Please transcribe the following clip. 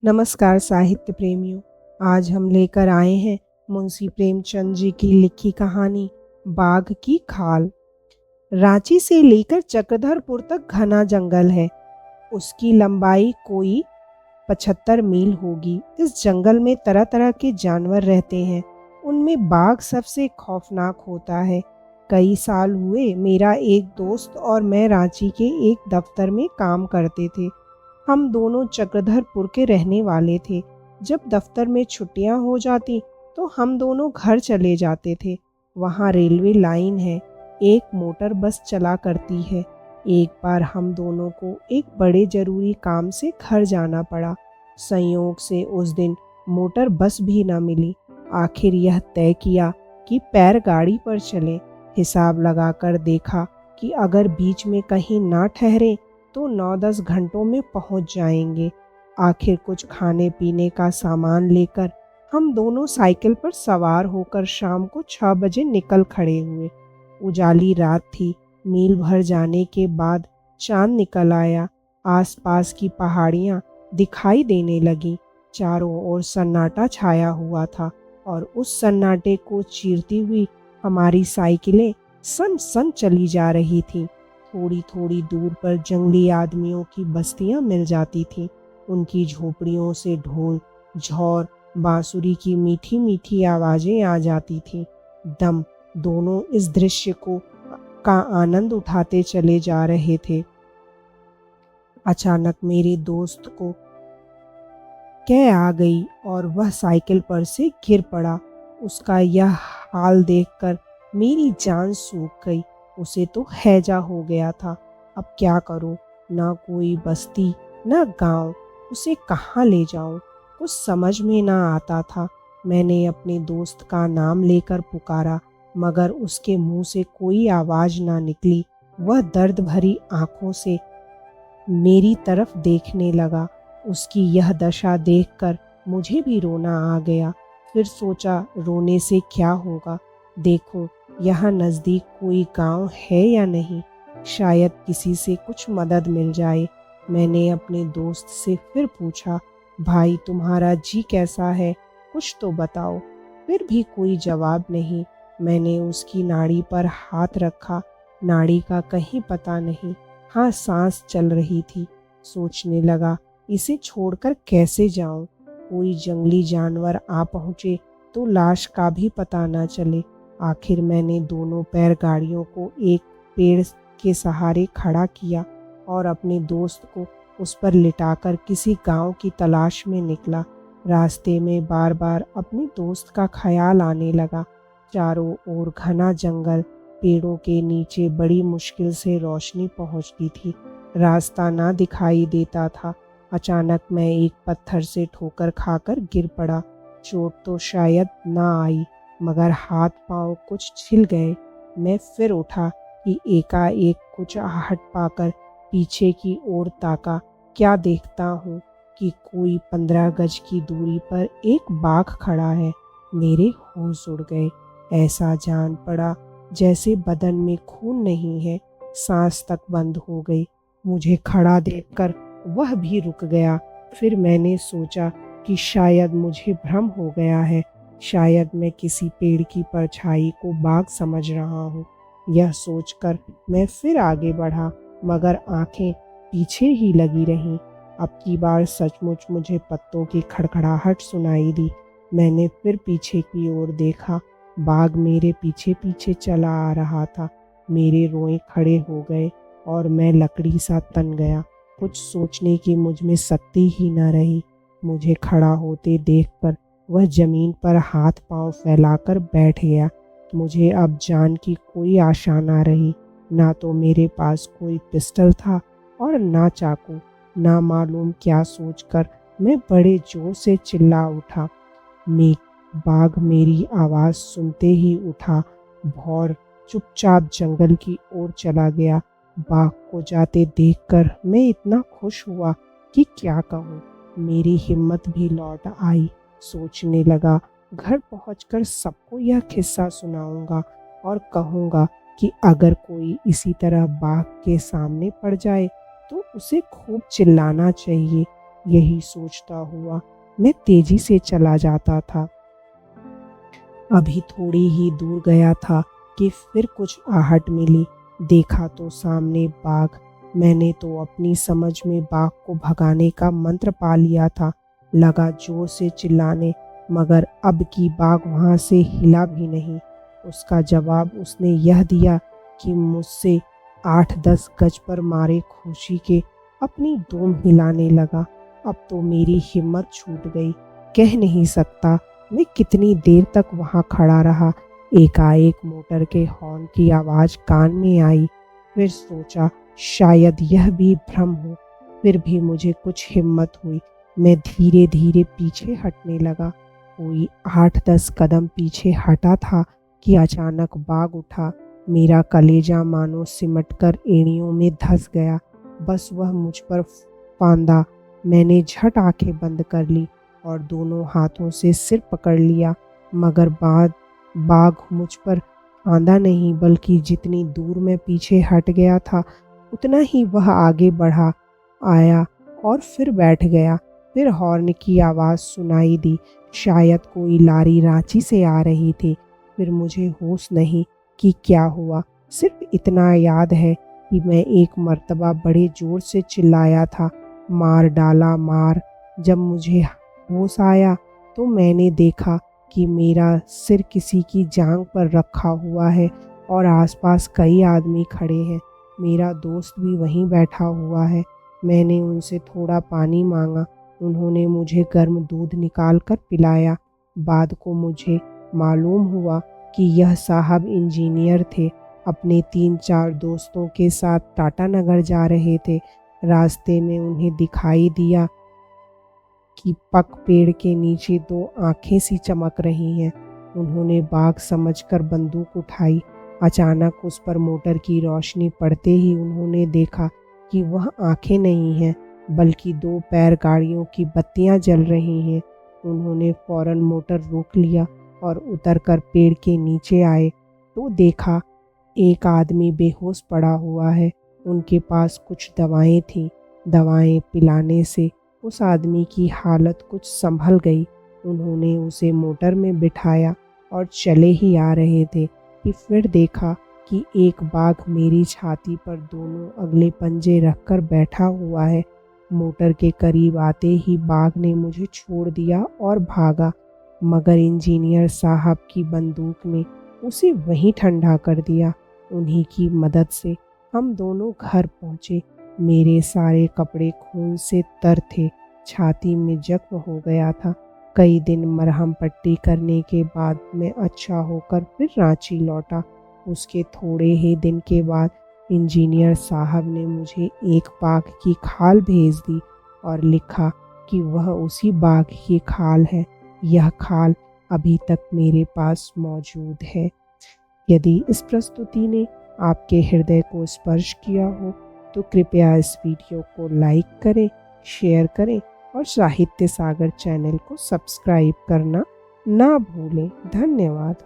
नमस्कार साहित्य प्रेमियों। आज हम लेकर आए हैं मुंशी प्रेमचंद जी की लिखी कहानी बाघ की खाल। रांची से लेकर चक्रधरपुर तक घना जंगल है। उसकी लंबाई कोई 75 मील होगी। इस जंगल में तरह तरह के जानवर रहते हैं। उनमें बाघ सबसे खौफनाक होता है। कई साल हुए मेरा एक दोस्त और मैं रांची के एक दफ्तर में काम करते थे। हम दोनों चक्रधरपुर के रहने वाले थे। जब दफ्तर में छुट्टियां हो जाती तो हम दोनों घर चले जाते थे। वहाँ रेलवे लाइन है। एक मोटर बस चला करती है। एक बार हम दोनों को एक बड़े जरूरी काम से घर जाना पड़ा। संयोग से उस दिन मोटर बस भी न मिली। आखिर यह तय किया कि पैर गाड़ी पर चलें। हिसाब लगाकर देखा कि अगर बीच में कहीं ना ठहरे तो 9-10 घंटों में पहुंच जाएंगे। आखिर कुछ खाने पीने का सामान लेकर हम दोनों साइकिल पर सवार होकर शाम को 6 बजे निकल खड़े हुए। उजाली रात थी। मील भर जाने के बाद चांद निकल आया। आसपास की पहाड़ियां दिखाई देने लगी। चारों ओर सन्नाटा छाया हुआ था और उस सन्नाटे को चीरती हुई हमारी साइकिलें सन सन चली जा रही थीं। थोड़ी थोड़ी दूर पर जंगली आदमियों की बस्तियां मिल जाती थीं। उनकी झोपड़ियों से ढोल, झौर, बांसुरी की मीठी मीठी आवाजें आ जाती थीं। दम दोनों इस दृश्य का आनंद उठाते चले जा रहे थे। अचानक मेरे दोस्त को कै आ गई और वह साइकिल पर से गिर पड़ा। उसका यह हाल देखकर मेरी जान सूख गई। उसे तो हैजा हो गया था। अब क्या करूं? ना कोई बस्ती, ना गांव। उसे कहाँ ले जाऊं? कुछ समझ में ना आता था। मैंने अपने दोस्त का नाम लेकर पुकारा, मगर उसके मुंह से कोई आवाज ना निकली। वह दर्द भरी आंखों से मेरी तरफ देखने लगा। उसकी यह दशा देखकर मुझे भी रोना आ गया। फिर सोचा, रोने से क्या होगा? देखो, यहाँ नज़दीक कोई गांव है या नहीं। शायद किसी से कुछ मदद मिल जाए। मैंने अपने दोस्त से फिर पूछा, भाई तुम्हारा जी कैसा है? कुछ तो बताओ। फिर भी कोई जवाब नहीं। मैंने उसकी नाड़ी पर हाथ रखा। नाड़ी का कहीं पता नहीं। हाँ, सांस चल रही थी। सोचने लगा, इसे छोड़कर कैसे जाऊं? कोई जंगली जानवर आ पहुंचे तो लाश का भी पता न चले। आखिर मैंने दोनों पैर गाड़ियों को एक पेड़ के सहारे खड़ा किया और अपने दोस्त को उस पर लिटाकर किसी गांव की तलाश में निकला। रास्ते में बार बार अपने दोस्त का ख्याल आने लगा। चारों ओर घना जंगल, पेड़ों के नीचे बड़ी मुश्किल से रोशनी पहुंचती थी। रास्ता ना दिखाई देता था। अचानक मैं एक पत्थर से ठोकर खाकर गिर पड़ा। चोट तो शायद ना आई, मगर हाथ पांव कुछ छिल गए। मैं फिर उठा कि एकाएक कुछ आहट पाकर पीछे की ओर ताका। क्या देखता हूँ कि कोई 15 गज की दूरी पर एक बाघ खड़ा है। मेरे होश उड़ गए। ऐसा जान पड़ा जैसे बदन में खून नहीं है। सांस तक बंद हो गई। मुझे खड़ा देखकर वह भी रुक गया। फिर मैंने सोचा कि शायद मुझे भ्रम हो गया है। शायद मैं किसी पेड़ की परछाई को बाघ समझ रहा हूँ। यह सोचकर मैं फिर आगे बढ़ा, मगर आंखें पीछे ही लगी रहीं। अब की बार सचमुच मुझे पत्तों की खड़खड़ाहट सुनाई दी। मैंने फिर पीछे की ओर देखा। बाघ मेरे पीछे पीछे चला आ रहा था। मेरे रोए खड़े हो गए और मैं लकड़ी सा तन गया। कुछ सोचने की मुझ में शक्ति ही न रही। मुझे खड़ा होते देखकर वह जमीन पर हाथ पांव फैलाकर बैठ गया। मुझे अब जान की कोई आशा ना रही। ना तो मेरे पास कोई पिस्टल था और ना चाकू। ना मालूम क्या सोचकर मैं बड़े जोर से चिल्ला उठा। बाघ मेरी आवाज़ सुनते ही उठा, भौर चुपचाप जंगल की ओर चला गया। बाघ को जाते देखकर मैं इतना खुश हुआ कि क्या कहूँ। मेरी हिम्मत भी लौट आई। सोचने लगा, घर पहुंचकर सबको यह किस्सा सुनाऊंगा और कहूँगा कि अगर कोई इसी तरह बाघ के सामने पड़ जाए तो उसे खूब चिल्लाना चाहिए। यही सोचता हुआ मैं तेजी से चला जाता था। अभी थोड़ी ही दूर गया था कि फिर कुछ आहट मिली। देखा तो सामने बाघ। मैंने तो अपनी समझ में बाघ को भगाने का मंत्र पा लिया था। लगा जोर से चिल्लाने, मगर अब की बाघ वहाँ से हिला भी नहीं। उसका जवाब उसने यह दिया कि मुझसे 8-10 गज पर मारे खुशी के अपनी दूम हिलाने लगा। अब तो मेरी हिम्मत छूट गई। कह नहीं सकता मैं कितनी देर तक वहाँ खड़ा रहा। एकाएक मोटर के हॉर्न की आवाज़ कान में आई। फिर सोचा शायद यह भी भ्रम हो। फिर भी मुझे कुछ हिम्मत हुई। मैं धीरे धीरे पीछे हटने लगा। कोई 8-10 कदम पीछे हटा था कि अचानक बाघ उठा। मेरा कलेजा मानो सिमटकर एड़ियों में धंस गया। बस वह मुझ पर फांदा। मैंने झट आंखें बंद कर ली और दोनों हाथों से सिर पकड़ लिया, मगर बाघ मुझ पर फांदा नहीं, बल्कि जितनी दूर मैं पीछे हट गया था उतना ही वह आगे बढ़ा आया और फिर बैठ गया। फिर हॉर्न की आवाज़ सुनाई दी। शायद कोई लारी रांची से आ रही थी। फिर मुझे होश नहीं कि क्या हुआ। सिर्फ इतना याद है कि मैं एक मर्तबा बड़े जोर से चिल्लाया था, मार डाला मार। जब मुझे होश आया तो मैंने देखा कि मेरा सिर किसी की जांघ पर रखा हुआ है और आसपास कई आदमी खड़े हैं। मेरा दोस्त भी वहीं बैठा हुआ है। मैंने उनसे थोड़ा पानी मांगा। उन्होंने मुझे गर्म दूध निकाल कर पिलाया। बाद को मुझे मालूम हुआ कि यह साहब इंजीनियर थे। अपने 3-4 दोस्तों के साथ टाटानगर जा रहे थे। रास्ते में उन्हें दिखाई दिया कि पक पेड़ के नीचे 2 आंखें सी चमक रही हैं। उन्होंने बाघ समझकर बंदूक उठाई। अचानक उस पर मोटर की रोशनी पड़ते ही उन्होंने देखा कि वह आंखें नहीं हैं, बल्कि 2 पैर गाड़ियों की बत्तियां जल रही हैं। उन्होंने फौरन मोटर रोक लिया और उतरकर पेड़ के नीचे आए तो देखा एक आदमी बेहोश पड़ा हुआ है। उनके पास कुछ दवाएं थीं। दवाएं पिलाने से उस आदमी की हालत कुछ संभल गई। उन्होंने उसे मोटर में बिठाया और चले ही आ रहे थे कि फिर देखा कि एक बाघ मेरी छाती पर दोनों अगले पंजे रखकर बैठा हुआ है। मोटर के करीब आते ही बाघ ने मुझे छोड़ दिया और भागा, मगर इंजीनियर साहब की बंदूक ने उसे वहीं ठंडा कर दिया। उन्हीं की मदद से हम दोनों घर पहुँचे। मेरे सारे कपड़े खून से तर थे। छाती में जख्म हो गया था। कई दिन मरहम पट्टी करने के बाद मैं अच्छा होकर फिर रांची लौटा। उसके थोड़े ही दिन के बाद इंजीनियर साहब ने मुझे एक बाघ की खाल भेज दी और लिखा कि वह उसी बाघ की खाल है। यह खाल अभी तक मेरे पास मौजूद है। यदि इस प्रस्तुति ने आपके हृदय को स्पर्श किया हो तो कृपया इस वीडियो को लाइक करें, शेयर करें और साहित्य सागर चैनल को सब्सक्राइब करना ना भूलें। धन्यवाद।